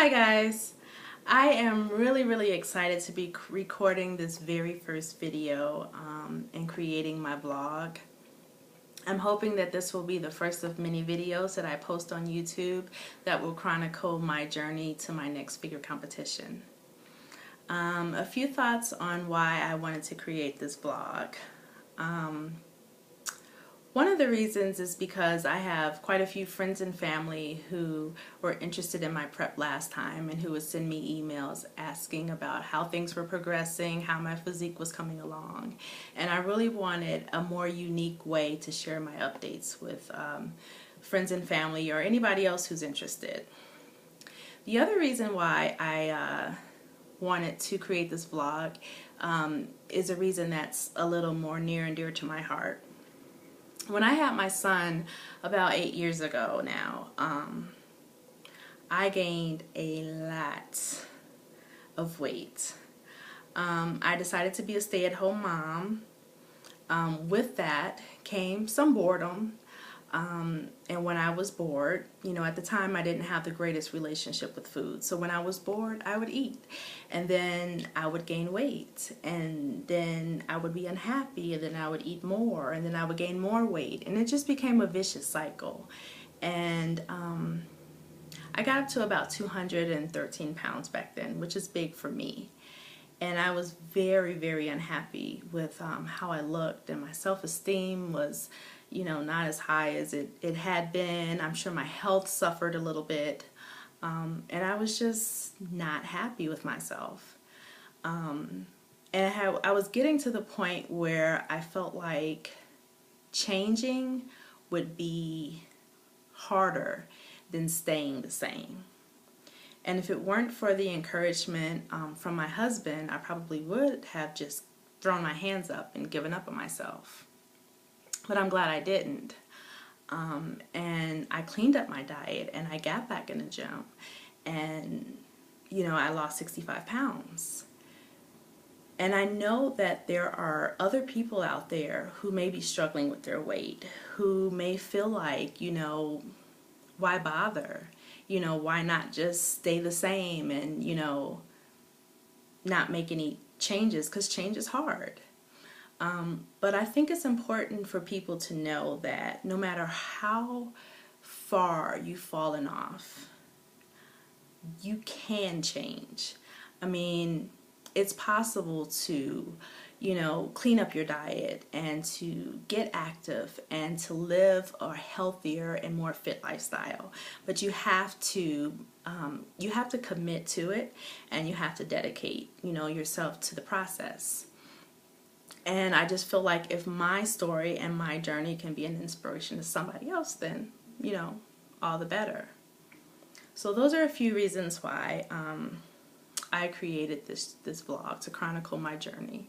Hi guys, I am really excited to be recording this very first video and creating my blog. I'm hoping that this will be the first of many videos that I post on YouTube that will chronicle my journey to my next figure competition. A few thoughts on why I wanted to create this blog. One of the reasons is because I have quite a few friends and family who were interested in my prep last time and who would send me emails asking about how things were progressing, how my physique was coming along. And I really wanted a more unique way to share my updates with friends and family or anybody else who's interested. The other reason why I wanted to create this vlog is a reason that's a little more near and dear to my heart. When I had my son about 8 years ago now, I gained a lot of weight. I decided to be a stay-at-home mom. With that came some boredom. And when I was bored, at the time I didn't have the greatest relationship with food. So when I was bored, I would eat. And then I would gain weight. And then I would be unhappy. And then I would eat more. And then I would gain more weight. And it just became a vicious cycle. And I got up to about 213 pounds back then, which is big for me. And I was very unhappy with how I looked, and my self-esteem was, not as high as it had been. I'm sure my health suffered a little bit, and I was just not happy with myself. And I was getting to the point where I felt like changing would be harder than staying the same. And if it weren't for the encouragement from my husband, I probably would have just thrown my hands up and given up on myself. But I'm glad I didn't. And I cleaned up my diet and I got back in the gym. And, I lost 65 pounds. And I know that there are other people out there who may be struggling with their weight, who may feel like, why bother? Why not just stay the same and, not make any changes, because change is hard. But I think it's important for people to know that no matter how far you've fallen off, you can change. I mean, it's possible to, clean up your diet and to get active and to live a healthier and more fit lifestyle. But you have to commit to it, and you have to dedicate, yourself to the process. And I just feel like if my story and my journey can be an inspiration to somebody else, then, all the better. So those are a few reasons why I created this vlog, to chronicle my journey.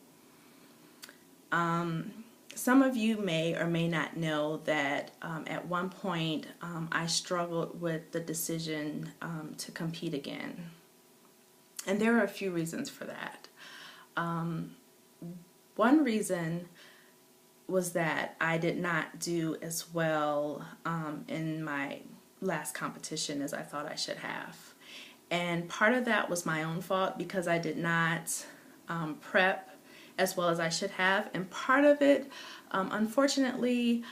Some of you may or may not know that at one point I struggled with the decision to compete again. And there are a few reasons for that. One reason was that I did not do as well in my last competition as I thought I should have. And part of that was my own fault because I did not prep as well as I should have. And part of it, unfortunately,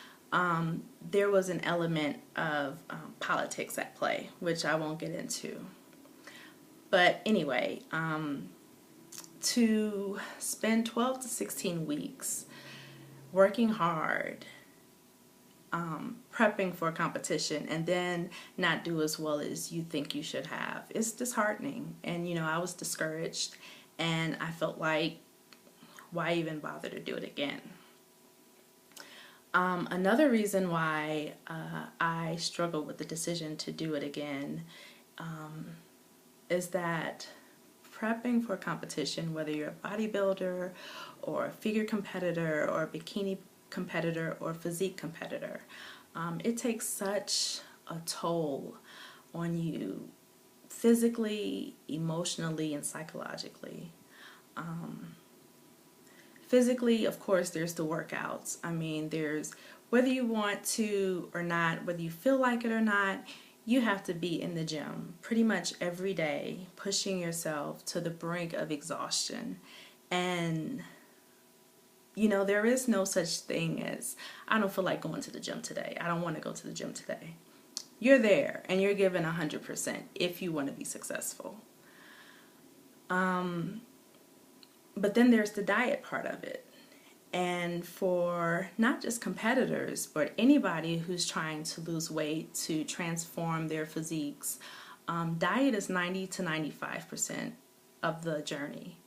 there was an element of politics at play, which I won't get into. But anyway, to spend 12 to 16 weeks working hard, prepping for a competition, and then not do as well as you think you should have, it's disheartening. And I was discouraged, and I felt like, why even bother to do it again? Another reason why I struggled with the decision to do it again is that prepping for a competition, whether you're a bodybuilder or a figure competitor or a bikini competitor or physique competitor, it takes such a toll on you physically, emotionally, and psychologically. Physically, of course, there's the workouts. I mean, there's whether you want to or not, whether you feel like it or not, you have to be in the gym pretty much every day, pushing yourself to the brink of exhaustion. And, there is no such thing as, I don't feel like going to the gym today. I don't want to go to the gym today. You're there and you're given 100% if you want to be successful. But then there's the diet part of it. And for not just competitors, but anybody who's trying to lose weight, to transform their physiques, diet is 90 to 95% of the journey.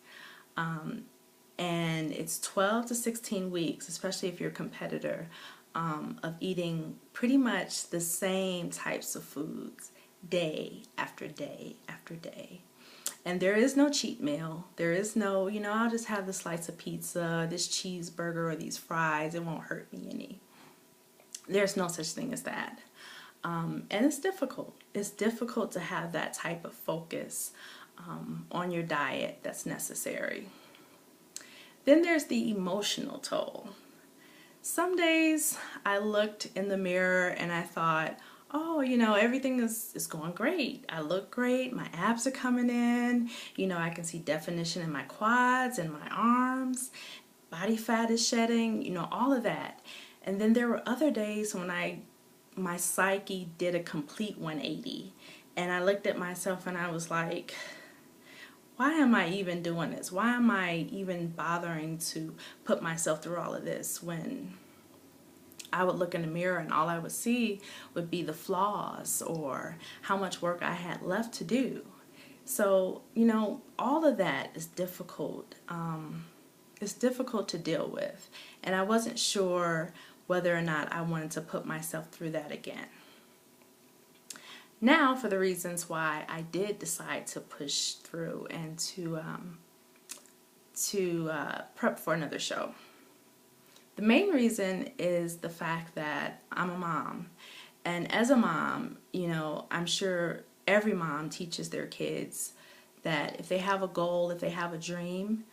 And it's 12 to 16 weeks, especially if you're a competitor, of eating pretty much the same types of foods day after day after day. And there is no cheat meal. There is no, I'll just have this slice of pizza, this cheeseburger, or these fries. It won't hurt me any. There's no such thing as that. And it's difficult. It's difficult to have that type of focus on your diet that's necessary. Then there's the emotional toll. Some days I looked in the mirror and I thought, oh, everything is going great. I look great. My abs are coming in. I can see definition in my quads and my arms. Body fat is shedding, all of that. And then there were other days when my psyche did a complete 180. And I looked at myself and I was like, why am I even doing this? Why am I even bothering to put myself through all of this when I would look in the mirror and all I would see would be the flaws or how much work I had left to do. So, all of that is difficult. It's difficult to deal with. And I wasn't sure whether or not I wanted to put myself through that again. Now for the reasons why I did decide to push through and to prep for another show. The main reason is the fact that I'm a mom. And as a mom, I'm sure every mom teaches their kids that if they have a goal, if they have a dream,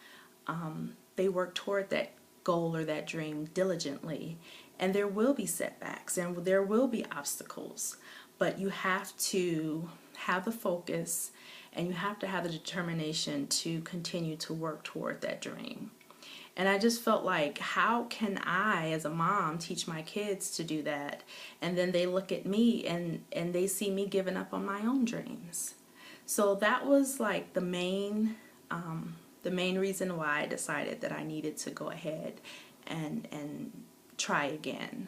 they work toward that goal or that dream diligently. And there will be setbacks and there will be obstacles. But you have to have the focus and you have to have the determination to continue to work toward that dream. And I just felt like, how can I, as a mom, teach my kids to do that? And then they look at me and they see me giving up on my own dreams. So that was like the main reason why I decided that I needed to go ahead and try again.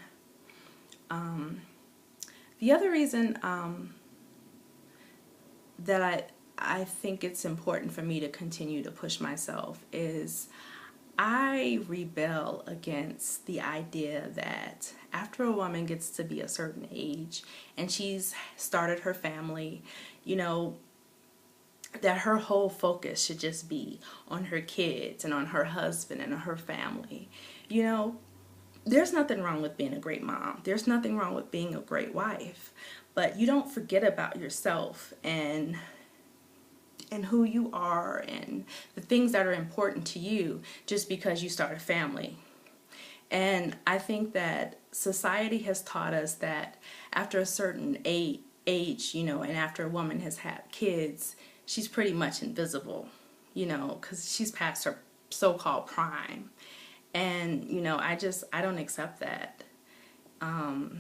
The other reason that I think it's important for me to continue to push myself is I rebel against the idea that after a woman gets to be a certain age and she's started her family, that her whole focus should just be on her kids and on her husband and on her family. There's nothing wrong with being a great mom. There's nothing wrong with being a great wife. But you don't forget about yourself and who you are and the things that are important to you just because you start a family. And I think that society has taught us that after a certain age, and after a woman has had kids, she's pretty much invisible, because she's past her so-called prime. And, I don't accept that. I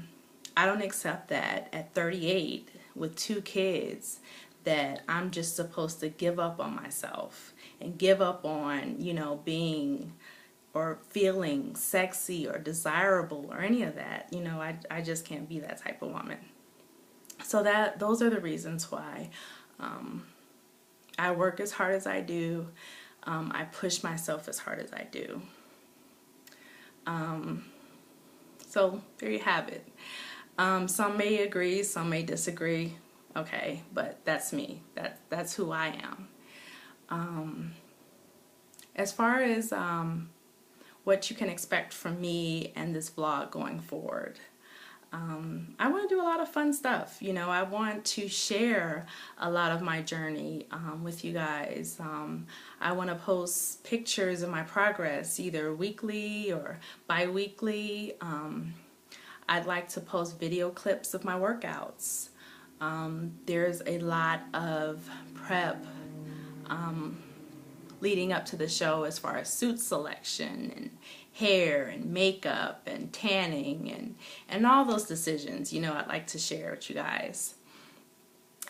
don't accept that at 38 with 2 kids that I'm just supposed to give up on myself and give up on, being or feeling sexy or desirable or any of that. I just can't be that type of woman. So those are the reasons why I work as hard as I do. I push myself as hard as I do. So there you have it. Some may agree, some may disagree. Okay, but that's me. That's who I am. As far as what you can expect from me and this vlog going forward, I want to do a lot of fun stuff. I want to share a lot of my journey with you guys. I want to post pictures of my progress, either weekly or bi-weekly. I'd like to post video clips of my workouts. There's a lot of prep leading up to the show as far as suit selection and hair and makeup and tanning and all those decisions, I'd like to share with you guys.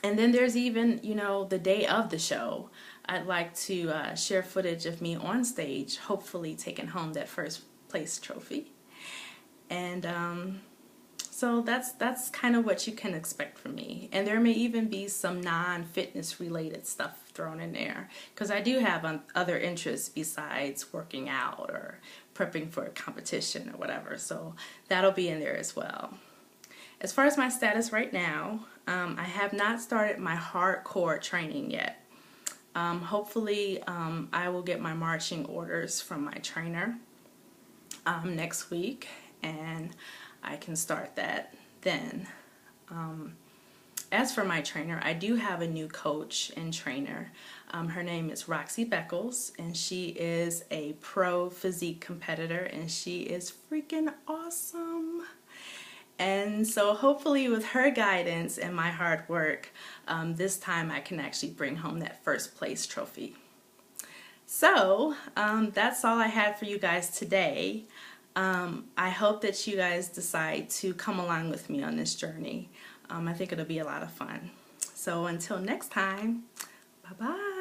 And then there's even, the day of the show. I'd like to share footage of me on stage, hopefully taking home that first place trophy. And so that's kind of what you can expect from me. And there may even be some non-fitness related stuff thrown in there, because I do have other interests besides working out or prepping for a competition or whatever. So that'll be in there as well. As far as my status right now, I have not started my hardcore training yet. Hopefully I will get my marching orders from my trainer next week, and I can start that then. As for my trainer, I do have a new coach and trainer. Her name is Roxy Beckles, and she is a pro physique competitor, and she is freaking awesome. And so hopefully with her guidance and my hard work, this time I can actually bring home that first place trophy. So that's all I had for you guys today. I hope that you guys decide to come along with me on this journey. I think it'll be a lot of fun. So until next time, bye-bye.